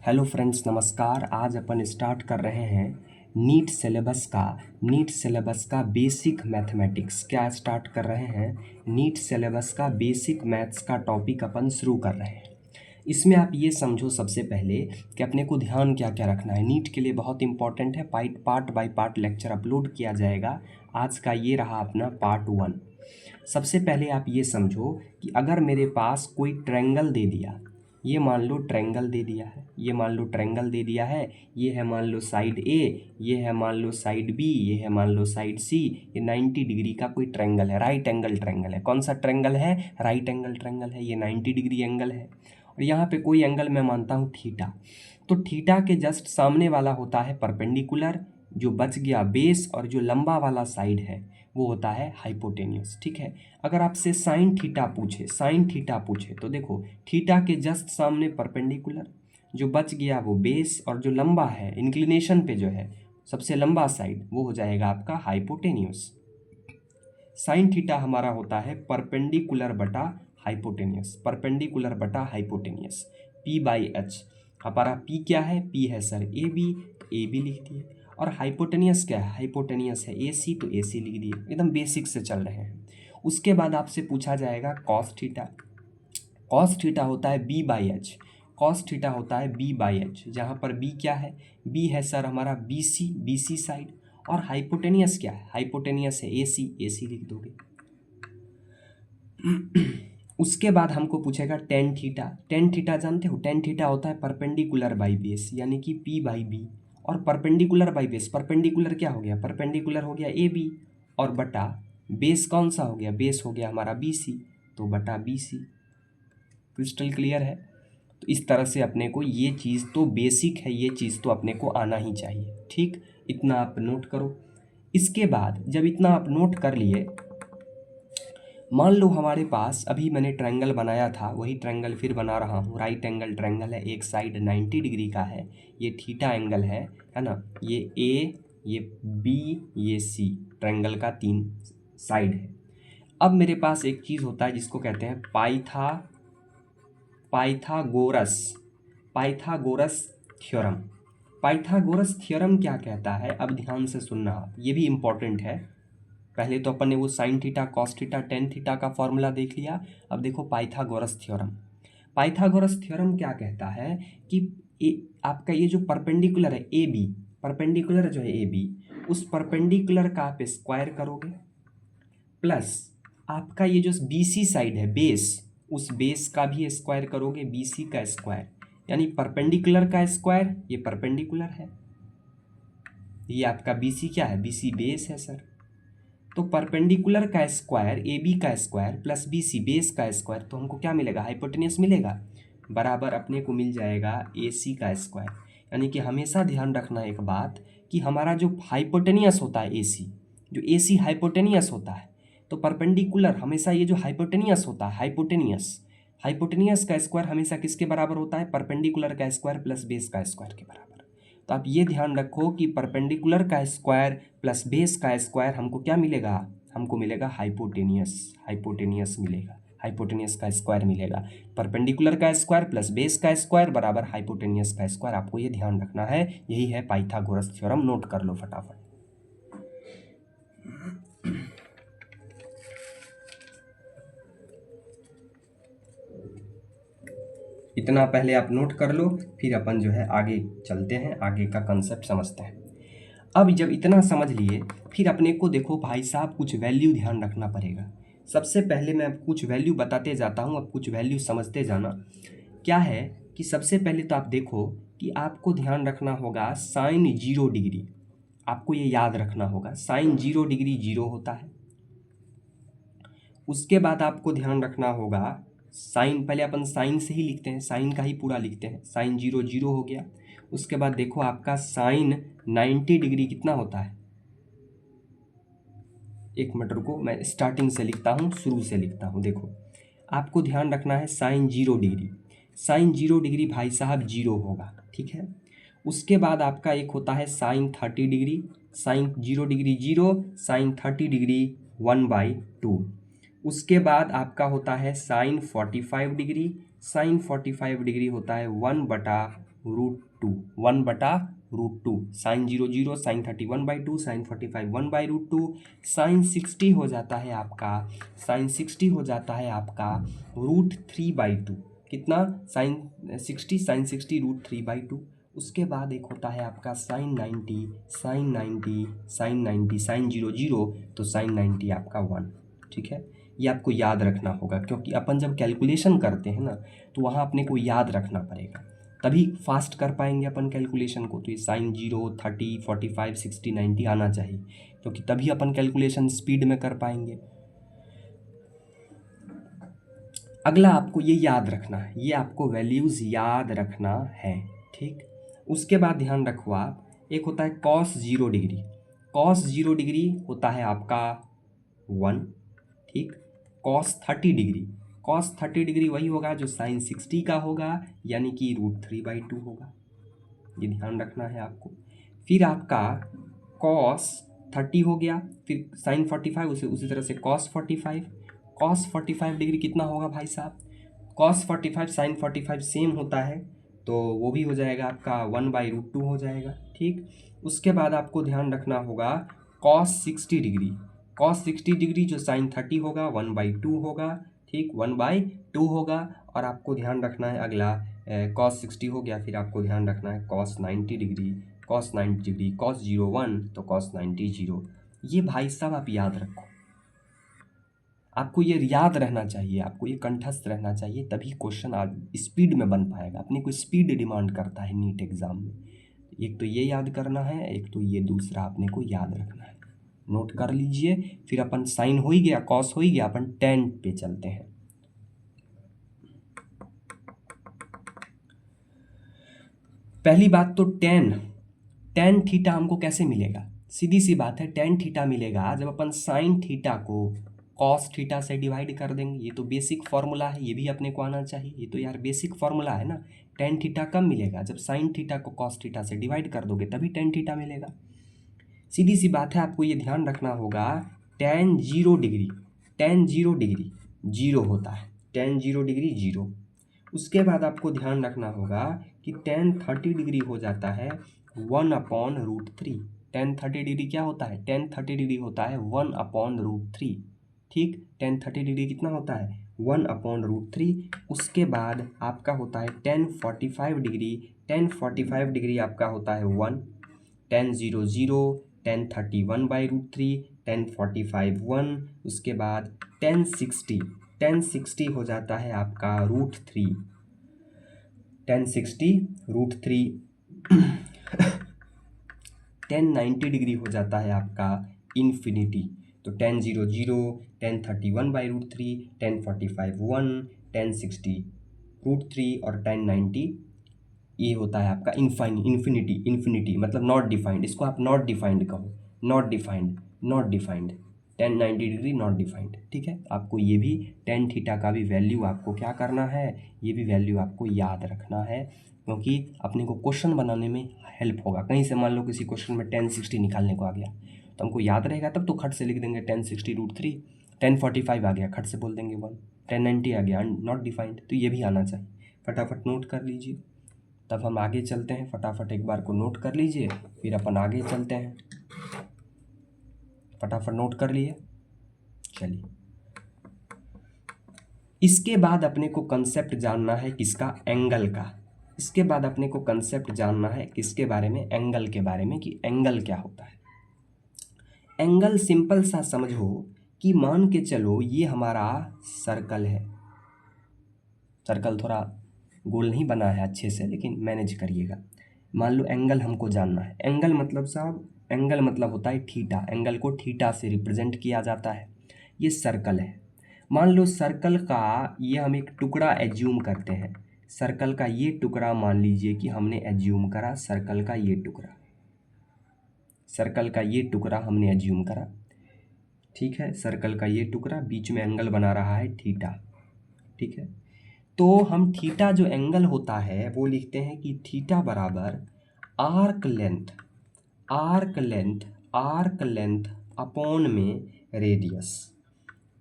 Hello friends, नमस्कार। आज अपन start कर रहे हैं नीट सिलेबस का बेसिक मैथमेटिक्स। क्या स्टार्ट कर रहे हैं? नीट सिलेबस का बेसिक मैथ्स का टॉपिक अपन शुरू कर रहे हैं। इसमें आप ये समझो सबसे पहले कि अपने को ध्यान क्या क्या रखना है। नीट के लिए बहुत इंपॉर्टेंट है। Part by part lecture upload किया जाएगा। आज का ये रहा अपना पार्ट 1। सबसे पहले आप ये समझो कि अगर मेरे पास कोई ट्रायंगल दे दिया, ये मान लो ट्रायंगल दे दिया है, ये मान लो ट्रायंगल दे दिया है, ये है मान लो साइड ए, ये है मान लो साइड बी, ये है मान लो साइड सी। ये 90 डिग्री का कोई ट्रायंगल है, राइट एंगल ट्रायंगल है। कौन सा ट्रायंगल है? राइट एंगल ट्रायंगल है। ये 90 डिग्री एंगल है और यहाँ पे कोई एंगल मैं मानता हूँ थीटा। तो थीटा के जस्ट सामने वाला होता है परपेंडिकुलर, जो बच गया बेस, और जो लंबा वाला साइड है वो होता है हाइपोटेन्यूस। ठीक है। अगर आपसे साइन थीटा पूछे तो देखो, थीटा के जस्ट सामने परपेंडिकुलर, जो बच गया वो बेस, और जो लंबा है इंक्लिनेशन पे जो है सबसे लंबा साइड, वो हो जाएगा आपका हाइपोटेन्यूस। साइन थीटा हमारा होता है परपेंडिकुलर बटा हाइपोटेन्यूस, पी बाई एच। हमारा पी क्या है? पी है सर ए बी, तो ए बी लिख दिए। और हाइपोटेनियस क्या है? हाइपोटेनियस है ए सी, तो ए सी लिख दिए। एकदम बेसिक से चल रहे हैं। उसके बाद आपसे पूछा जाएगा कॉस थीटा। कॉस थीटा होता है B by H. Cos theta होता है बी बाई एच, जहाँ पर बी क्या है? बी है सर हमारा बी सी साइड। और हाइपोटेनियस क्या है? हाइपोटेनियस है ए सी लिख दोगे। उसके बाद हमको पूछेगा टेन थीटा। टेन थीटा जानते हो? टेन थीटा होता है परपेंडिकुलर बाई बेस, यानी कि पी बाई बी। और परपेंडिकुलर बाई बेस, परपेंडिकुलर क्या हो गया? परपेंडिकुलर हो गया ए बी, और बटा बेस कौन सा हो गया? बेस हो गया हमारा बी सी, तो बटा बी सी। क्रिस्टल क्लियर है? तो इस तरह से अपने को ये चीज़ तो बेसिक है, ये चीज़ तो अपने को आना ही चाहिए। ठीक, इतना आप नोट करो। इसके बाद जब इतना आप नोट कर लिए, मान लो हमारे पास अभी मैंने ट्रायंगल बनाया था, वही ट्रायंगल फिर बना रहा हूँ। राइट एंगल ट्रायंगल है, एक साइड 90 डिग्री का है, ये थीटा एंगल है ना। ये ए, ये बी, ये सी, ट्रायंगल का 3 साइड है। अब मेरे पास एक चीज़ होता है जिसको कहते हैं पाइथागोरस थ्योरम। पाइथागोरस थ्योरम क्या कहता है? अब ध्यान से सुनना आप, ये भी इम्पोर्टेंट है। पहले तो अपन ने वो sine theta, cos theta, tan theta का फॉर्मूला देख लिया। अब देखो पाइथागोरस थ्योरम। पाइथागोरस थ्योरम क्या कहता है कि आपका ये जो परपेंडिकुलर है ए बी, परपेंडिकुलर जो है ए बी, उस परपेंडिकुलर का आप स्क्वायर करोगे, प्लस आपका ये जो बी सी साइड है बेस, उस बेस का भी स्क्वायर करोगे, बी सी का स्क्वायर। यानी परपेंडिकुलर का स्क्वायर, ये परपेंडिकुलर है, ये आपका बी सी क्या है? बी सी बेस है सर। तो परपेंडिकुलर का स्क्वायर ए बी का square plus B C base का स्क्वायर, तो हमको क्या मिलेगा? हाइपोटेनियस मिलेगा, बराबर अपने को मिल जाएगा ए सी का स्क्वायर। यानी कि हमेशा ध्यान रखना एक बात, कि हमारा जो हाइपोटेनियस होता है ए सी, जो ए सी हाइपोटेनियस होता है, तो परपेंडिकुलर हमेशा ये जो हाइपोटेनियस होता है, हाइपोटेनियस का स्क्वायर हमेशा किसके बराबर होता है? परपेंडिकुलर का स्क्वायर प्लस बेस का स्क्वायर के बराबर। तो आप ये ध्यान रखो कि परपेंडिकुलर का स्क्वायर प्लस बेस का स्क्वायर हमको क्या मिलेगा? हमको मिलेगा हाइपोटेनियस मिलेगा, हाइपोटेनियस का स्क्वायर मिलेगा। परपेंडिकुलर का स्क्वायर प्लस बेस का स्क्वायर बराबर हाइपोटेनियस का स्क्वायर। आपको ये ध्यान रखना है, यही है पाइथागोरस थ्योरम। नोट कर लो फटाफट। इतना पहले आप नोट कर लो, फिर अपन जो है आगे चलते हैं, आगे का कंसेप्ट समझते हैं। अब जब इतना समझ लिए, फिर अपने को देखो भाई साहब, कुछ वैल्यू ध्यान रखना पड़ेगा। सबसे पहले मैं कुछ वैल्यू बताते जाता हूँ, अब कुछ वैल्यू समझते जाना। क्या है कि सबसे पहले तो आप देखो कि आपको ध्यान रखना होगा साइन 0 डिग्री। आपको ये याद रखना होगा, साइन 0 डिग्री 0 होता है। उसके बाद आपको ध्यान रखना होगा साइन, पहले अपन साइन से ही लिखते हैं, साइन का ही पूरा लिखते हैं। साइन 0 0 हो गया। उसके बाद देखो आपका साइन 90 डिग्री कितना होता है? एक मिनट रुको, मैं स्टार्टिंग से लिखता हूँ, शुरू से लिखता हूँ। देखो आपको ध्यान रखना है साइन 0 डिग्री, साइन 0 डिग्री भाई साहब 0 होगा, ठीक है। उसके बाद आपका एक होता है sine 30 degree, sine 0 degree 0, sine 30 degree 1/2। उसके बाद आपका होता है साइन 45 डिग्री, साइन 45 डिग्री होता है 1/2 √2, 1/√2, साइन 0 0, साइन 30 1/2, साइन 45 1/√2, साइन 60 हो जाता है आपका, साइन 60 हो जाता है आपका √3/2, कितना, साइन 60, साइन 60 √3/2। उसके बाद एक होता है आपका साइन 90, साइन 90, साइन 90, साइन 0 0, तो साइन 90 आपका 1। ठीक है, ये आपको याद रखना होगा, क्योंकि अपन जब कैलकुलेशन करते हैं ना तो वहाँ अपने को याद रखना पड़ेगा, तभी फास्ट कर पाएंगे अपन कैलकुलेशन को। तो ये साइन 0, 30, 45, 60, 90 आना चाहिए, क्योंकि तभी अपन कैलकुलेशन स्पीड में कर पाएंगे। अगला आपको ये याद रखना है, ये आपको वैल्यूज़ याद रखना है। ठीक, उसके बाद ध्यान रखो आप, एक होता है कॉस 0 डिग्री, कॉस 0 डिग्री होता है आपका 1। ठीक, कॉस 30 डिग्री, कॉस 30 डिग्री वही होगा जो साइन 60 का होगा, यानी कि √3/2 होगा, ये ध्यान रखना है आपको। फिर आपका कॉस 30 हो गया, फिर साइन 45, उसी तरह से कॉस 45, कॉस 45 डिग्री कितना होगा भाई साहब, कॉस 45 साइन 45 सेम होता है, तो वो भी हो जाएगा आपका 1/√2 हो जाएगा। ठीक, उसके बाद आपको ध्यान रखना होगा कॉस 60 डिग्री, कॉस 60 डिग्री जो साइन 30 होगा 1/2 होगा। ठीक, 1/2 होगा। और आपको ध्यान रखना है अगला, कॉस 60 हो गया, फिर आपको ध्यान रखना है cos 90 degree, cos 90 degree, cos 0 1 तो कॉस 90 0। ये भाई साहब आप याद रखो, आपको ये याद रहना चाहिए, आपको ये कंठस्थ रहना चाहिए, तभी क्वेश्चन आज स्पीड में बन पाएगा। अपने को स्पीड डिमांड करता है नीट एग्जाम में। एक तो ये याद करना है, एक तो ये दूसरा अपने को याद रखना है, नोट कर लीजिए। फिर अपन साइन हो ही गया, कॉस हो ही गया, अपन टेन पे चलते हैं। पहली बात तो टेन थीटा हमको कैसे मिलेगा, सीधी सी बात है, टेन थीटा मिलेगा जब अपन साइन थीटा को कॉस थीटा से डिवाइड कर देंगे। ये तो बेसिक फॉर्मूला है, ये भी अपने को आना चाहिए, ये तो यार बेसिक फॉर्मूला है ना। टेन थीटा कब मिलेगा, जब साइन थीटा को कॉस थीटा से डिवाइड कर दोगे तभी टेन थीटा मिलेगा, सीधी सी बात है। आपको ये ध्यान रखना होगा टेन 0 डिग्री, टेन 0 डिग्री 0 होता है, टेन 0 डिग्री 0। उसके बाद आपको ध्यान रखना होगा कि टेन 30 डिग्री हो जाता है 1/√3। टेन 30 डिग्री क्या होता है, टेन 30 डिग्री होता है 1/√3। ठीक, टेन 30 डिग्री कितना होता है, 1/√3। उसके बाद आपका होता है टेन 45 डिग्री, टेन 45 डिग्री आपका होता है 1, टेन 0 0, टेन 30 1/√3, टेन 45 1। उसके बाद टेन 60 हो जाता है आपका √3, टेन 60 √3। टेन 90 डिग्री हो जाता है आपका इन्फिनिटी, तो टेन 0 0, टेन 30 1/√3, टेन 45 1, टेन 60 √3 और टेन 90, ये होता है आपका इन्फिनिटी मतलब नॉट डिफाइंड, इसको आप नॉट डिफाइंड कहो, not defined, ten 90 degree not defined. ठीक है, आपको ये भी टेन थीटा का भी वैल्यू आपको क्या करना है, ये भी वैल्यू आपको याद रखना है, क्योंकि अपने को क्वेश्चन बनाने में हेल्प होगा। कहीं से मान लो किसी क्वेश्चन में टेन 60 निकालने को आ गया तो हमको याद रहेगा, तब तो खट से लिख देंगे टेन 60 √3। टेन 45 आ गया, खट से बोल देंगे 1। टेन 90 आ गया नॉट डिफाइंड, तो ये भी आना चाहिए, फटाफट नोट कर लीजिए। तब हम आगे चलते हैं, फटाफट एक बार को नोट कर लीजिए, फिर अपन आगे चलते हैं। फटाफट नोट कर लिए, चलिए। इसके बाद अपने को कंसेप्ट जानना है किसका, एंगल का। इसके बाद अपने को कंसेप्ट जानना है किसके बारे में, एंगल के बारे में, कि एंगल क्या होता है। एंगल सिंपल सा समझो कि मान के चलो ये हमारा सर्कल है, सर्कल थोड़ा गोल नहीं बना है अच्छे से, लेकिन मैनेज करिएगा। मान लो एंगल हमको जानना है, एंगल मतलब साहब, एंगल मतलब होता है थीटा, एंगल को थीटा से रिप्रेजेंट किया जाता है। ये सर्कल है, मान लो सर्कल का ये हम एक टुकड़ा एज्यूम करते हैं, सर्कल का ये टुकड़ा मान लीजिए कि हमने एज्यूम करा, सर्कल का ये टुकड़ा, सर्कल का ये टुकड़ा हमने एज्यूम करा। ठीक है, सर्कल का ये टुकड़ा बीच में एंगल बना रहा है थीटा। ठीक है, तो हम थीटा जो एंगल होता है वो लिखते हैं कि थीटा बराबर आर्क लेंथ अपॉन में रेडियस।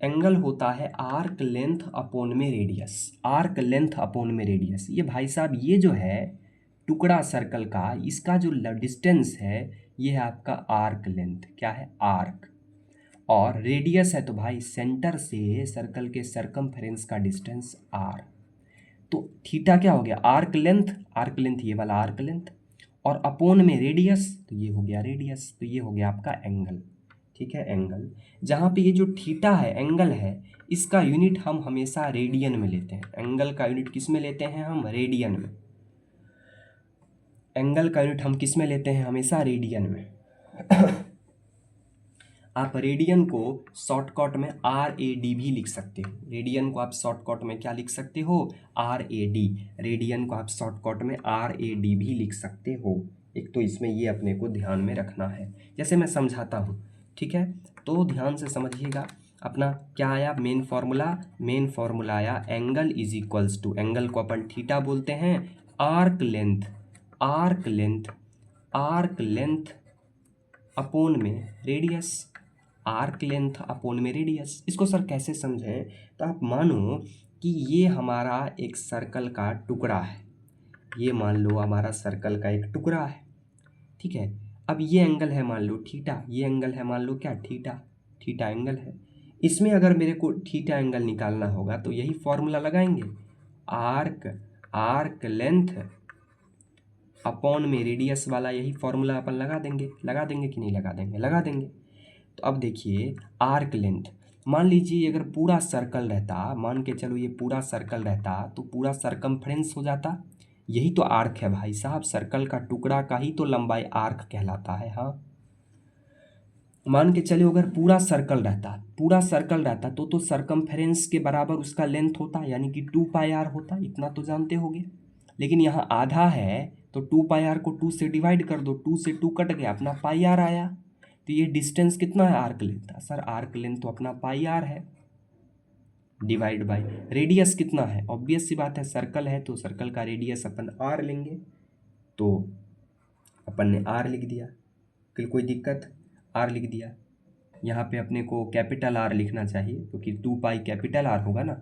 एंगल होता है आर्क लेंथ अपॉन में रेडियस, आर्क लेंथ अपॉन में रेडियस। ये भाई साहब ये जो है टुकड़ा सर्कल का, इसका जो डिस्टेंस है ये है आपका आर्क लेंथ, क्या है, आर्क। और रेडियस है तो भाई सेंटर से सर्कल के सरकमफेरेंस का डिस्टेंस आर। तो थीटा क्या हो गया, आर्क लेंथ ये वाला आर्क लेंथ, और अपोन में रेडियस, तो ये हो गया रेडियस, तो ये हो गया आपका एंगल। ठीक है, एंगल। जहाँ पे ये जो थीटा है, एंगल है, इसका यूनिट हम हमेशा रेडियन में लेते हैं। एंगल का यूनिट किस में लेते हैं हम, रेडियन में। एंगल का यूनिट हम किस में लेते हैं, हमेशा रेडियन में। आप रेडियन को शॉर्टकट में RAD भी लिख सकते हो। रेडियन को आप शॉर्टकट में क्या लिख सकते हो, RAD। रेडियन को आप शॉर्टकट में RAD भी लिख सकते हो। एक तो इसमें ये अपने को ध्यान में रखना है, जैसे मैं समझाता हूँ। ठीक है, तो ध्यान से समझिएगा। अपना क्या आया, मेन फॉर्मूला आया, angle is equals to, angle को अपन थीटा बोलते हैं, आर्क लेंथ अपोन में रेडियस, आर्क लेंथ अपोन में रेडियस। इसको सर कैसे समझें, तो आप मानो कि ये हमारा एक सर्कल का टुकड़ा है, ये मान लो हमारा सर्कल का एक टुकड़ा है। ठीक है, अब ये एंगल है मान लो थीटा, ये एंगल है मान लो क्या, थीटा एंगल है। इसमें अगर मेरे को थीटा एंगल निकालना होगा तो यही फॉर्मूला लगाएंगे, आर्क लेंथ अपॉन में रेडियस वाला, यही फॉर्मूला अपन लगा देंगे कि नहीं लगा देंगे। तो अब देखिए, आर्क लेंथ, मान लीजिए अगर पूरा सर्कल रहता, मान के चलो ये पूरा सर्कल रहता तो पूरा सरकमफ्रेंस हो जाता। यही तो आर्क है भाई साहब, सर्कल का टुकड़ा का ही तो लंबाई आर्क कहलाता है। हाँ, मान के चलो अगर पूरा सर्कल रहता तो सरकमफ्रेंस के बराबर उसका लेंथ होता, यानी कि 2πr होता, इतना तो जानते होगे। लेकिन यहाँ आधा है तो 2πr को 2 से डिवाइड कर दो, 2 से 2 कट गया, अपना πr आया। तो ये डिस्टेंस कितना है, आर्क लेंथ था सर, आर्क लेंथ तो अपना πr है, डिवाइड बाय रेडियस कितना है, ऑब्वियस सी बात है, सर्कल है तो सर्कल का रेडियस अपन r लेंगे, तो अपन ने r लिख दिया, कोई दिक्कत, r लिख दिया। यहाँ पे अपने को कैपिटल R लिखना चाहिए क्योंकि 2π कैपिटल R होगा ना,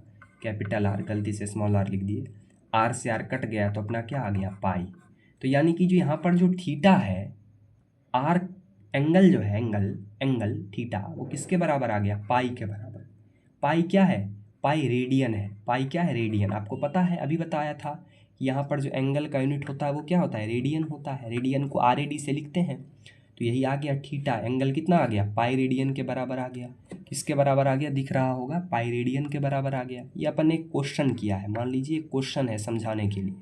कैपिटल R, गलती से स्मॉल r लिख दिए, R से R कट गया तो अपना क्या आ गया, पाई। तो यानी कि जो यहाँ पर जो थीटा है, आर एंगल जो है, एंगल थीटा, वो किसके बराबर आ गया, पाई के बराबर। पाई क्या है, पाई रेडियन है, पाई क्या है, रेडियन। आपको पता है, अभी बताया था कि यहाँ पर जो एंगल का यूनिट होता है वो क्या होता है, रेडियन होता है। रेडियन को RAD से लिखते हैं, तो यही आ गया थीटा, एंगल कितना आ गया, पाई रेडियन के बराबर आ गया। किसके बराबर आ गया, दिख रहा होगा, पाई रेडियन के बराबर आ गया। ये अपन ने एक क्वेश्चन किया है, मान लीजिए क्वेश्चन है समझाने के लिए,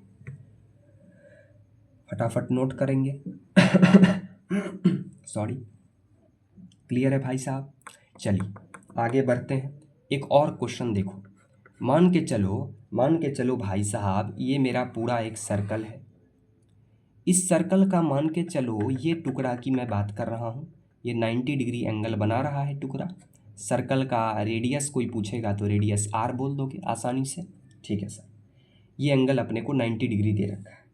फटाफट नोट करेंगे। सॉरी, क्लियर है भाई साहब। चलिए आगे बढ़ते हैं, एक और क्वेश्चन देखो। मान के चलो भाई साहब, ये मेरा पूरा एक सर्कल है। इस सर्कल का मान के चलो, ये टुकड़ा की मैं बात कर रहा हूँ, ये 90 डिग्री एंगल बना रहा है टुकड़ा। सर्कल का रेडियस कोई पूछेगा तो रेडियस r बोल दोगे आसानी से। ठीक है सर, ये एंगल अपने को 90 डिग्री दे रखा है।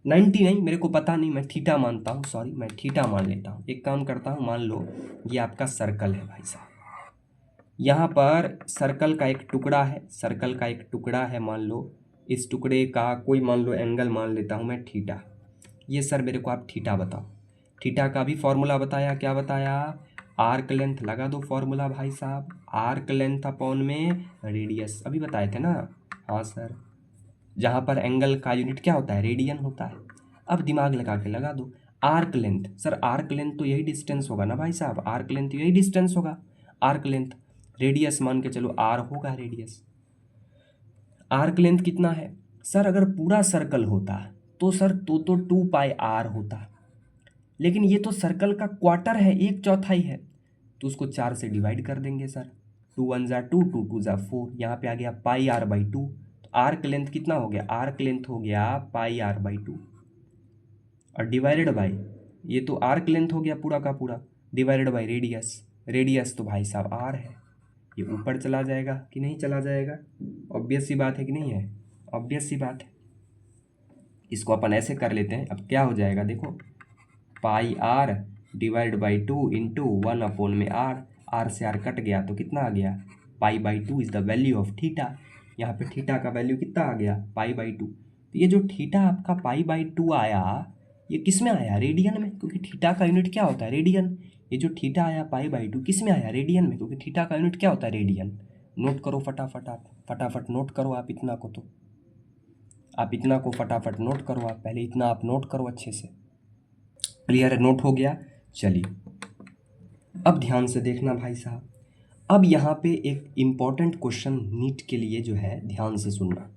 90 नहीं, मेरे को पता नहीं, मैं थीटा मानता हूँ, सॉरी मैं थीटा मान लेता हूँ। एक काम करता हूँ, मान लो ये आपका सर्कल है भाई साहब, यहाँ पर सर्कल का एक टुकड़ा है, मान लो इस टुकड़े का कोई मान लो एंगल मान लेता हूँ मैं थीटा। ये सर मेरे को आप थीटा बताओ। थीटा का भी फॉर्मूला बताया, क्या बताया, आर्क लेंथ, लगा दो फॉर्मूला भाई साहब, आर्क लेंथ अपॉन में रेडियस, अभी बताए थे ना। हाँ सर, जहाँ पर एंगल का यूनिट क्या होता है, रेडियन होता है। अब दिमाग लगा के लगा दो, arc length, sir arc length तो यही डिस्टेंस होगा ना भाई साहब, आर्क लेंथ यही डिस्टेंस होगा, आर्क लेंथ। रेडियस मान के चलो r होगा रेडियस। आर्क लेंथ कितना है सर, अगर पूरा सर्कल होता तो सर तो 2πr होता, लेकिन ये तो सर्कल का क्वार्टर है, 1/4 है, तो उसको 4 से डिवाइड कर देंगे सर, 2 1 जा 2, 2 2 जा 4, यहाँ पे आ गया πr/2। तो आर्क लेंथ कितना हो गया, आर्क लेंथ हो गया πr/2 और डिवाइडेड बाई, ये तो आर्क लेंथ हो गया पूरा का पूरा, डिवाइडेड बाई रेडियस तो भाई साहब r है, ये ऊपर चला जाएगा कि नहीं चला जाएगा, ऑब्वियस सी बात है कि नहीं है, ऑब्वियस सी बात है। इसको अपन ऐसे कर लेते हैं, अब क्या हो जाएगा देखो, πr divide by 2 into 1 upon में r से r कट गया तो कितना आ गया, π/2 is the value of theta. यहाँ पे थीटा का वैल्यू कितना आ गया, π/2। तो ये जो थीटा आपका π/2 आया, ये किस में आया? रेडियन में, क्योंकि थीटा का यूनिट क्या होता है? रेडियन। ये जो थीटा आया π/2 किस में आया? रेडियन में, क्योंकि थीटा का यूनिट क्या होता है? रेडियन। नोट करो फटाफट, आप फटाफट नोट करो, आप इतना को फटाफट नोट करो। आप पहले इतना आप नोट करो अच्छे से। क्लियर है? नोट हो गया? चलिए अब ध्यान से देखना भाई साहब। अब यहाँ पे एक इम्पॉर्टेंट क्वेश्चन नीट के लिए जो है ध्यान से सुनना,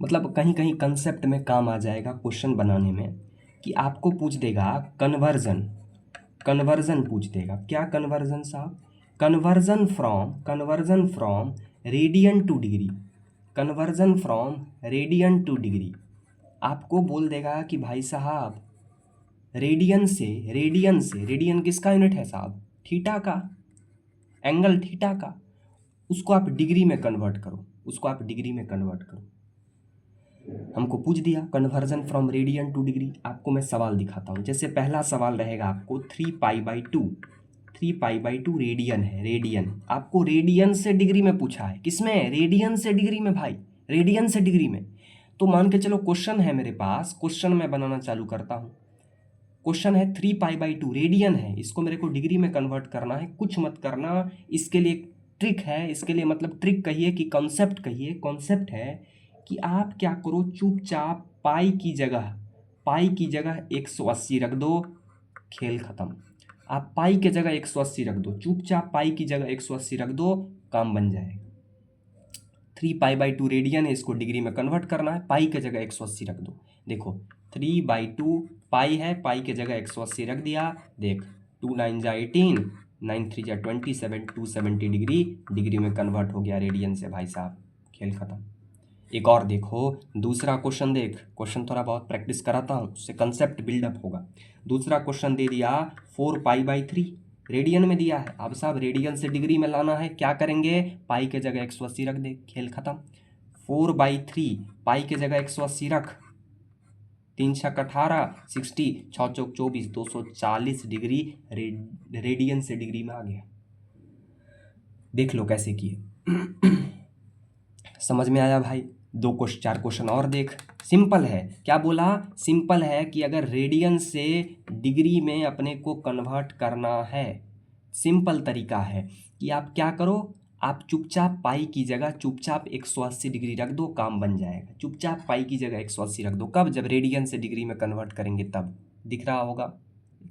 मतलब कहीं कहीं कंसेप्ट में काम आ जाएगा क्वेश्चन बनाने में, कि आपको पूछ देगा कन्वर्जन पूछ देगा। क्या कन्वर्जन साहब? Conversion from radian two degree, conversion from radian two degree. आपको बोल देगा कि भाई साहब रेडियन किसका यूनिट है साहब? थीटा का, एंगल थीटा का। उसको आप डिग्री में कन्वर्ट करो, हमको पूछ दिया conversion from radian two degree. आपको मैं सवाल दिखाता हूँ। जैसे पहला सवाल रहेगा आपको 3π/2 रेडियन है, रेडियन आपको रेडियन से डिग्री में पूछा है। किसमें? रेडियन से डिग्री में भाई, रेडियन से डिग्री में। तो मान के चलो क्वेश्चन है मेरे पास, क्वेश्चन मैं बनाना चालू करता हूँ। क्वेश्चन है 3π/2 रेडियन है, इसको मेरे को डिग्री में कन्वर्ट करना है। कुछ मत करना, इसके लिए एक ट्रिक है, इसके लिए मतलब ट्रिक कहिए कि कॉन्सेप्ट कहिए। कॉन्सेप्ट है कि आप क्या करो, चुपचाप पाई की जगह 180 रख दो, खेल खत्म। आप पाई की जगह 180 रख दो, चुपचाप पाई की जगह 180 रख दो, काम बन जाएगा। 3π/2 रेडियन है, इसको डिग्री में कन्वर्ट करना है, पाई की जगह 180 रख दो। देखो 3/2 पाई है, पाई की जगह 180 रख दिया। देख 2 9 जा 18, 9 3 जा 27, 270 डिग्री में कन्वर्ट हो गया रेडियन से भाई साहब, खेल खत्म। एक और देखो, दूसरा क्वेश्चन देख, क्वेश्चन थोड़ा बहुत प्रैक्टिस कराता हूँ, उससे कंसेप्ट बिल्डअप होगा। दूसरा क्वेश्चन दे दिया 4π/3 रेडियन में दिया है। अब साहब रेडियन से डिग्री में लाना है, क्या करेंगे? पाई के जगह 180 रख दे, खेल खत्म। 4/3 पाई के जगह 180 रख, 3 छक 18, 60, 6 चौक 24, 240 डिग्री रेडियन से डिग्री में आ गया। देख लो कैसे किए। समझ में आया भाई? 4 क्वेश्चन और देख। सिंपल है, क्या बोला? सिंपल है कि अगर रेडियन से डिग्री में अपने को कन्वर्ट करना है, सिंपल तरीका है कि आप क्या करो, आप चुपचाप पाई की जगह चुपचाप 180 डिग्री रख दो, काम बन जाएगा। चुपचाप पाई की जगह 180 रख दो, कब? जब रेडियन से डिग्री में कन्वर्ट करेंगे तब। दिख रहा होगा?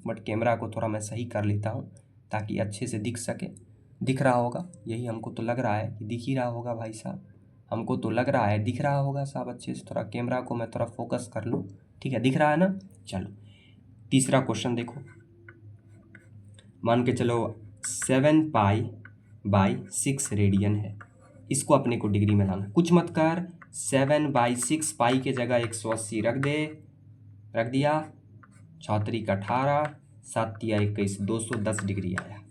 बट कैमरा को थोड़ा मैं सही कर लेता हूँ ताकि अच्छे से दिख सके। दिख रहा होगा, यही हमको तो लग रहा है कि दिख ही रहा होगा भाई साहब, हमको तो लग रहा है दिख रहा होगा साहब। अच्छे से थोड़ा कैमरा को मैं थोड़ा फोकस कर लूँ, ठीक है? दिख रहा है ना? चलो तीसरा क्वेश्चन देखो। मान के चलो 7π/6 रेडियन है, इसको अपने को डिग्री में लाना। कुछ मत कर, 7/6 पाई के जगह 180 रख दिया। 6 3 18, 7 3 21, 210 डिग्री आया।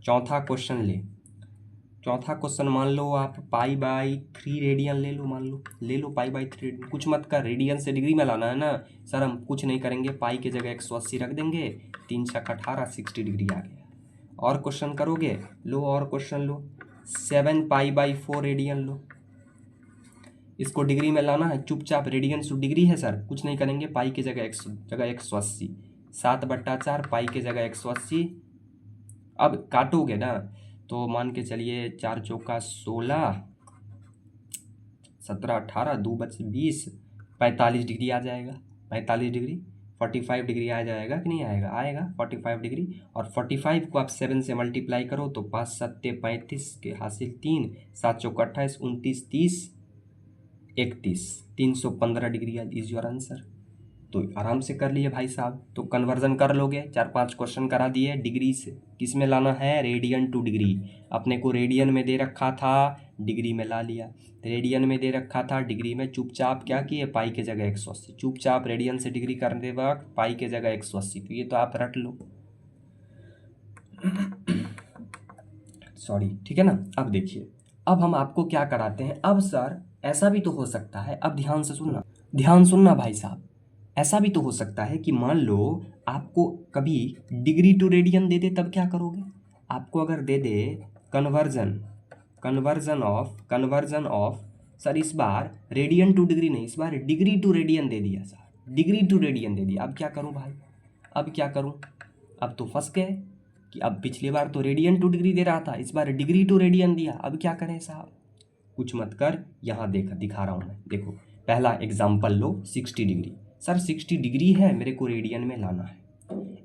चौथा क्वेश्चन चौथा क्वेश्चन मान लो आप π/3 रेडियन ले लो, मान लो ले लो π/3 रेडियन। कुछ मत कर, रेडियन से डिग्री में लाना है ना सर, हम कुछ नहीं करेंगे, पाई के जगह 180 रख देंगे, 3 छक 18, 60 डिग्री आ गया। और क्वेश्चन करोगे? लो और क्वेश्चन लो, 7π/4 रेडियन लो, इसको डिग्री में लाना है, चुपचाप रेडियन टू डिग्री है सर, कुछ नहीं करेंगे, पाई की जगह 180, 7/4 पाई के जगह 180। अब काटोगे ना तो मान के चलिए 4 चौका 16, 17 18, 2 बचे 20, 45 डिग्री आ जाएगा। 45 डिग्री 45 डिग्री आ जाएगा कि नहीं आएगा? आएगा 45 डिग्री। और 45 को आप 7 से मल्टीप्लाई करो तो 5 7 35 के हासिल 3, 7 चौका 28, 29 30 31, 315 डिग्री इज योर आंसर। तो आराम से कर लिए भाई साहब। तो कन्वर्जन कर लोगे, 4-5 क्वेश्चन करा दिए। डिग्री से किस में लाना है? Radian two degree. अपने को रेडियन में दे रखा था, डिग्री में ला लिया। रेडियन में दे रखा था, डिग्री में चुपचाप क्या किए? पाई के जगह 180, चुपचाप रेडियन से डिग्री करने वक्त पाई के जगह 180। तो ये तो आप रट लो, सॉरी, ठीक है ना? अब देखिए, अब हम आपको क्या कराते हैं। अब सर ऐसा भी तो हो सकता है, अब ध्यान से सुनना, ध्यान सुनना भाई साहब। ऐसा भी तो हो सकता है कि मान लो आपको कभी डिग्री टू रेडियन दे दे, तब क्या करोगे? आपको अगर दे दे कन्वर्जन ऑफ सर इस बार रेडियन टू डिग्री नहीं, इस बार डिग्री टू रेडियन दे दिया सर, डिग्री टू रेडियन दे दिया। अब क्या करूं भाई, अब क्या करूं? अब तो फंस गए कि अब पिछली बार तो रेडियन टू डिग्री दे रहा था, इस बार डिग्री टू रेडियन दिया, अब क्या करें साहब? कुछ मत कर, यहाँ दिखा रहा हूँ मैं, देखो पहला एग्जाम्पल लो 60 डिग्री। सर 60 डिग्री है, मेरे को रेडियन में लाना है।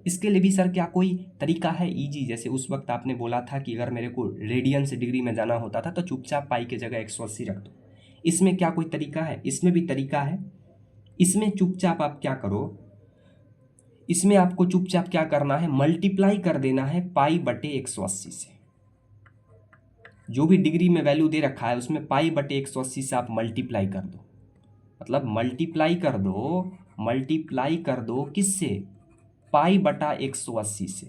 इसके लिए भी सर क्या कोई तरीका है इजी? जैसे उस वक्त आपने बोला था कि अगर मेरे को रेडियन से डिग्री में जाना होता था तो चुपचाप पाई की जगह 180 रख दो। इसमें क्या कोई तरीका है? इसमें भी तरीका है। इसमें चुपचाप आप क्या करो, इसमें आपको चुपचाप क्या करना है, मल्टीप्लाई कर देना है पाई बटे 180 से। जो भी डिग्री में वैल्यू दे रखा है उसमें पाई बटे 180 से आप मल्टीप्लाई कर दो। मतलब मल्टीप्लाई कर दो किससे? पाई बटा 180 से।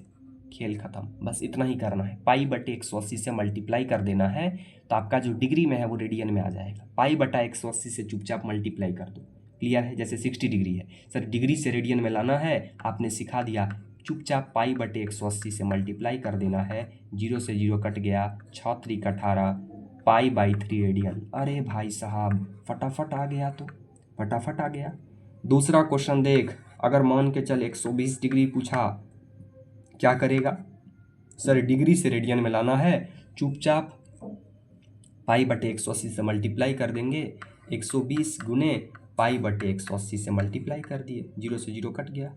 खेल खत्म, बस इतना ही करना है, पाई बटे 180 से मल्टीप्लाई कर देना है तो आपका जो डिग्री में है वो रेडियन में आ जाएगा। पाई बटा 180 से चुपचाप मल्टीप्लाई कर दो। क्लियर है? जैसे 60 डिग्री है सर, डिग्री से रेडियन में लाना है, आपने सिखा दिया, चुपचाप पाई बटे 180 से मल्टीप्लाई कर देना है। 0 से 0 कट गया, 6 3 18, पाई बाई 3 रेडियन। अरे भाई साहब फटाफट आ गया, तो फटाफट आ गया। दूसरा क्वेश्चन देख, अगर मान के चल 120 डिग्री पूछा, क्या करेगा? सर डिग्री से रेडियन में लाना है, चुपचाप पाई बटे 180 से मल्टीप्लाई कर देंगे। 120 गुने पाई बटे 180 से मल्टीप्लाई कर दिए, 0 से 0 कट गया,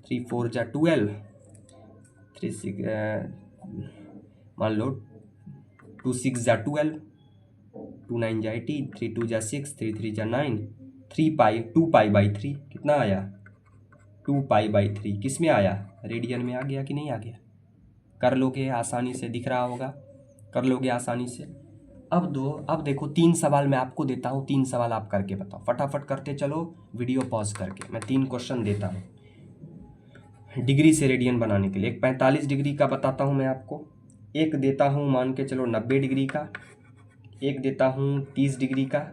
3 4 जा 12, 3 6 मान लो 2 6 जा 12, 2 9 जा 18, 3 2 जा 6, 3 3 जा 9, 2 पाई बाई 3 कितना आया? 2 पाई बाई 3 किस में आया? रेडियन में आ गया कि नहीं आ गया? कर लोगे आसानी से, दिख रहा होगा, कर लोगे आसानी से। अब देखो 3 सवाल मैं आपको देता हूँ, 3 सवाल आप करके बताओ, फटाफट करते चलो, वीडियो पॉज करके। मैं 3 क्वेश्चन देता हूँ डिग्री से रेडियन बनाने के लिए। एक 45 डिग्री का बताता हूँ मैं आपको, एक देता हूँ मान के चलो 90 डिग्री का, एक देता हूँ 30 डिग्री का,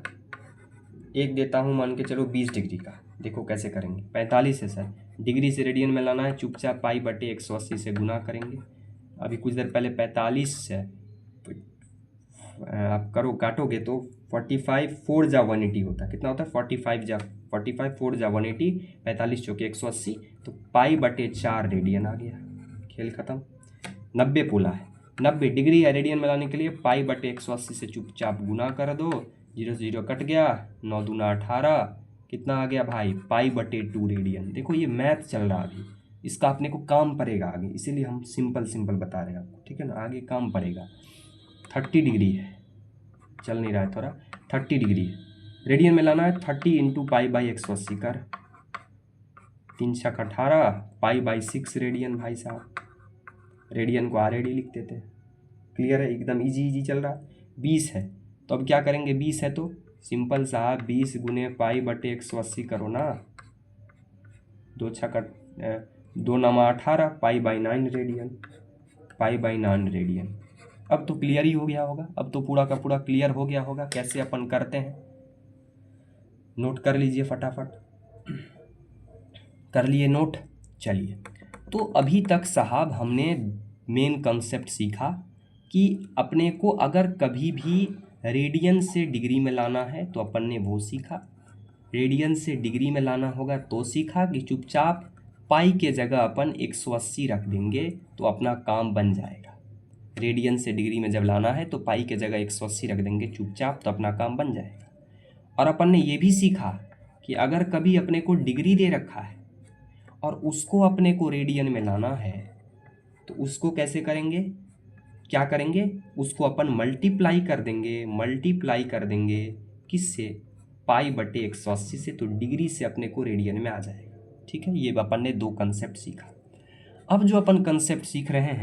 एक देता हूँ मान के चलो 20 डिग्री का। देखो कैसे करेंगे। 45 है सर, डिग्री से रेडियन में लाना है, चुपचाप पाई बटे 180 से गुना करेंगे। अभी कुछ देर पहले 45 है, आप करो काटोगे तो 45 4 जा 180 होता है। कितना होता है? 45 4 जा 180, 45 चौके 180, तो पाई बटे 4 रेडियन आ गया। खेल खत्म। 90 बोला है, 90 डिग्री या रेडियन में लाने के लिए पाई बटे 180 से चुपचाप गुना कर दो, 0 से 0 कट गया, 9 दूना 18, कितना आ गया भाई? पाई बटे 2 रेडियन। देखो ये मैथ चल रहा अभी, इसका अपने को काम पड़ेगा आगे, इसीलिए हम सिंपल बता रहे हैं आपको, ठीक है ना, आगे काम पड़ेगा। 30 डिग्री है, चल नहीं रहा है थोड़ा, 30 डिग्री है, रेडियन में लाना है, 30 इंटू पाई बाई 180 कर, 3 6 18, पाई बाई 6 रेडियन। भाई साहब रेडियन को RAD लिख देते हैं। क्लियर है? एकदम इजी चल रहा। 20 है तो अब क्या करेंगे, 20 है तो सिंपल साहब 20 गुने पाई बटे 180 करो ना, 2 6 2 9 18, pi by 9 radian, pi by 9 radian. अब तो क्लियर ही हो गया होगा, अब तो पूरा का पूरा क्लियर हो गया होगा कैसे अपन करते हैं। नोट कर लीजिए फटाफट, कर लिए नोट? चलिए, तो अभी तक साहब हमने मेन कंसेप्ट सीखा कि अपने को अगर कभी भी रेडियन से डिग्री में लाना है तो अपन ने वो सीखा, रेडियन से डिग्री में लाना होगा तो सीखा कि चुपचाप पाई के जगह अपन 180 रख देंगे तो अपना काम बन जाएगा। रेडियन से डिग्री में जब लाना है तो पाई के जगह 180 रख देंगे चुपचाप, तो अपना काम बन जाएगा। और अपन ने ये भी सीखा कि अगर कभी अपने को डिग्री दे रखा है और उसको अपने को रेडियन में लाना है तो उसको कैसे करेंगे, क्या करेंगे, उसको अपन मल्टीप्लाई कर देंगे किससे? पाई बटे 180 से, तो डिग्री से अपने को रेडियन में आ जाएगा। ठीक है, ये अपन ने 2 कंसेप्ट सीखा। अब जो अपन कंसेप्ट सीख रहे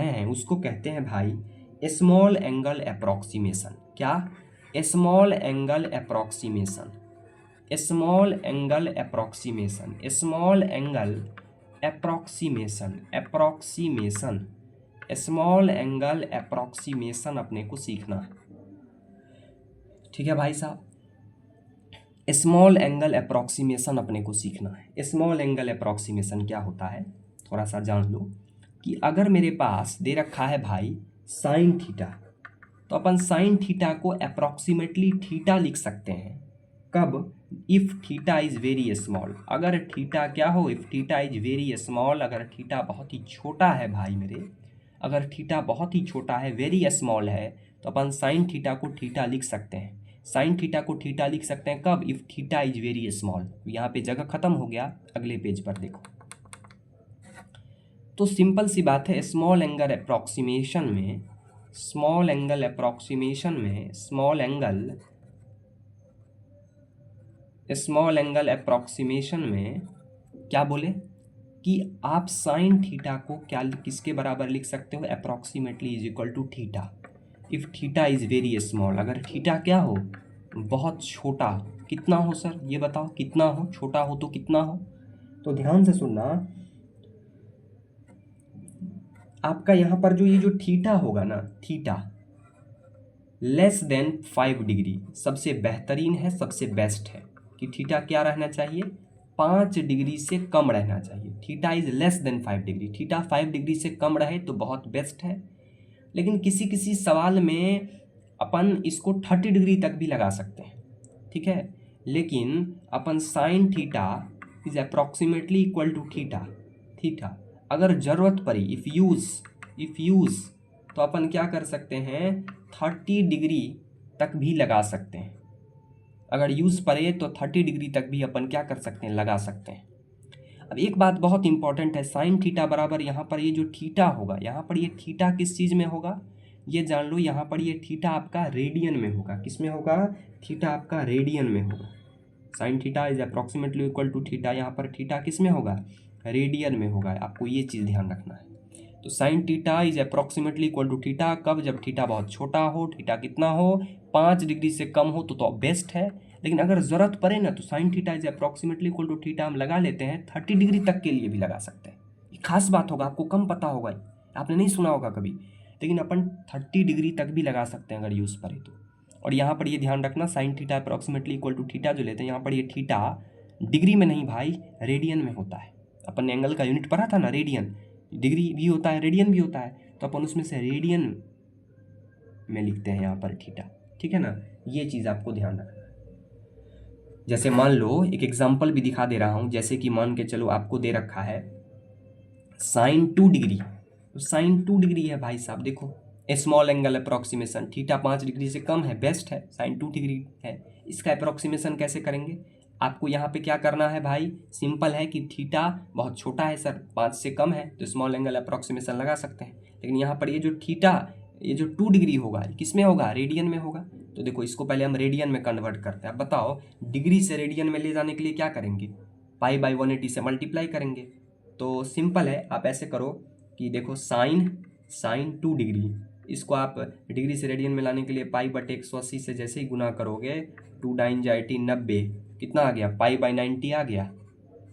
हैं उसको कहते हैं भाई स्मॉल एंगल अप्रॉक्सीमेशन। क्या? Small angle approximation, small angle approximation, small angle approximation, small angle approximation अपने को सीखना है। ठीक है भाई साहब, स्मॉल एंगल अप्रॉक्सीमेशन अपने को सीखना है। स्मॉल एंगल अप्रॉक्सीमेशन क्या होता है थोड़ा सा जान लो कि अगर मेरे पास दे रखा है भाई साइन थीटा, तो अपन साइन थीटा को अप्रॉक्सीमेटली थीटा लिख सकते हैं। कब? If theta is very small. अगर थीटा क्या हो? If theta is very small, अगर थीटा बहुत ही छोटा है भाई मेरे, अगर थीटा बहुत ही छोटा है, वेरी स्मॉल है, तो अपन साइन थीटा को थीटा लिख सकते हैं। साइन थीटा को थीटा लिख सकते हैं कब? If theta is very small. यहाँ पे जगह खत्म हो गया, अगले पेज पर देखो। तो सिंपल सी बात है, स्मॉल एंगल अप्रॉक्सीमेशन में, स्मॉल एंगल अप्रॉक्सीमेशन में, स्मॉल एंगल अप्रॉक्सीमेशन में क्या बोले कि आप साइन थीटा को क्या किसके बराबर लिख सकते हो? Approximately is equal to theta if theta is very small. अगर थीटा क्या हो? बहुत छोटा। कितना हो सर ये बताओ, कितना हो? छोटा हो तो कितना हो? तो ध्यान से सुनना, आपका यहाँ पर जो ये जो थीटा होगा ना, थीटा लेस देन 5 डिग्री सबसे बेहतरीन है, सबसे बेस्ट है कि थीटा क्या रहना चाहिए? 5 डिग्री से कम रहना चाहिए। Theta is less than 5 degree, theta 5 degree से कम रहे तो बहुत बेस्ट है। लेकिन किसी किसी सवाल में अपन इसको 30 डिग्री तक भी लगा सकते हैं, ठीक है। लेकिन अपन sine theta is approximately equal to theta अगर ज़रूरत पड़ी, इफ़ यूज़ तो अपन क्या कर सकते हैं? 30 डिग्री तक भी लगा सकते हैं। अगर यूज़ पड़े तो 30 डिग्री तक भी अपन क्या कर सकते हैं? लगा सकते हैं। अब एक बात बहुत इंपॉर्टेंट है, साइन थीटा बराबर यहाँ पर ये जो थीटा होगा, यहाँ पर ये थीटा किस चीज़ में होगा? ये जान लो, यहाँ पर ये थीटा आपका रेडियन में होगा। किस में होगा? थीटा आपका रेडियन में होगा। Sine theta is approximately equal to theta, यहाँ पर थीटा किस में होगा? रेडियन में होगा। आपको ये चीज़ ध्यान रखना है। तो sine theta is approximately equal to theta कब? जब थीटा बहुत छोटा हो। थीटा कितना हो? 5 डिग्री से कम हो तो बेस्ट है। लेकिन अगर ज़रूरत पड़े ना तो sine theta is approximately equal to theta हम लगा लेते हैं, 30 डिग्री तक के लिए भी लगा सकते हैं। ये खास बात होगा, आपको कम पता होगा, आपने नहीं सुना होगा कभी, लेकिन अपन 30 डिग्री तक भी लगा सकते हैं अगर यूज़ पड़े तो। और यहाँ पर ये ध्यान रखना, sine theta approximately equal to theta जो लेते हैं, यहाँ पर ये थीटा डिग्री में नहीं भाई, रेडियन में होता है। अपन ने एंगल का यूनिट पढ़ा था ना, रेडियन। डिग्री भी होता है, रेडियन भी होता है, तो अपन उसमें से रेडियन में लिखते हैं यहाँ पर थीटा, ठीक है ना। ये चीज़ आपको ध्यान रखना है। जैसे मान लो, एक एग्जांपल भी दिखा दे रहा हूँ। जैसे कि मान के चलो आपको दे रखा है साइन 2 डिग्री, तो साइन 2 डिग्री है भाई साहब, देखो small angle approximation, theta 5 degree से कम है, बेस्ट है, साइन 2 डिग्री है। इसका अप्रॉक्सीमेशन कैसे करेंगे? आपको यहाँ पे क्या करना है भाई? सिंपल है कि थीटा बहुत छोटा है सर, 5 से कम है, तो स्मॉल एंगल अप्रॉक्सीमेशन लगा सकते हैं। लेकिन यहाँ पर ये जो थीटा, ये जो 2 डिग्री होगा, किस में होगा? रेडियन में होगा। तो देखो इसको पहले हम रेडियन में कन्वर्ट करते हैं। अब बताओ, डिग्री से रेडियन में ले जाने के लिए क्या करेंगे? पाई बाई 180 से मल्टीप्लाई करेंगे। तो सिंपल है, आप ऐसे करो कि देखो साइन 2 डिग्री, इसको आप डिग्री से रेडियन में लाने के लिए पाई बटे 180 से जैसे ही गुना करोगे, 2 9 जा 18 90, कितना आ गया? पाई बाई 90 आ गया,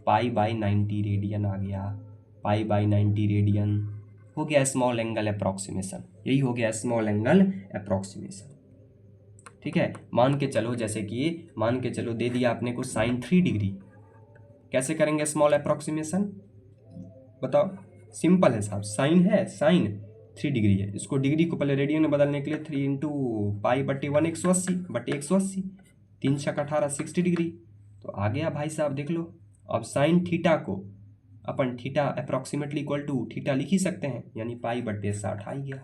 पाई बाई 90 रेडियन आ गया, पाई बाई 90 रेडियन हो गया स्मॉल एंगल अप्रॉक्सीमेशन। यही हो गया स्मॉल एंगल अप्रॉक्सीमेशन, ठीक है। मान के चलो, जैसे कि मान के चलो दे दिया आपने को साइन 3 डिग्री, कैसे करेंगे स्मॉल अप्रॉक्सीमेशन? बताओ, सिंपल है साहब, साइन है, साइन 3 डिग्री है, इसको डिग्री को पहले रेडियन में बदलने के लिए 3 इंटू पाई बटे 1 180 बटे 180, 3 छक 18 60 डिग्री, तो आ गया भाई साहब, देख लो। अब साइन थीटा को अपन theta approximately equal to theta लिख ही सकते हैं, यानी पाई बटे 60 आ गया।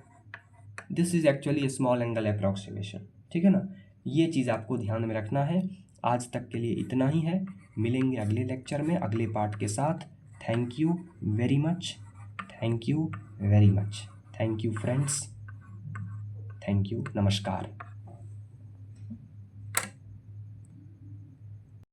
This is actually small angle approximation, ठीक है ना। ये चीज़ आपको ध्यान में रखना है। आज तक के लिए इतना ही है, मिलेंगे अगले लेक्चर में अगले पार्ट के साथ। Thank you very much, thank you very much, thank you friends, thank you, नमस्कार।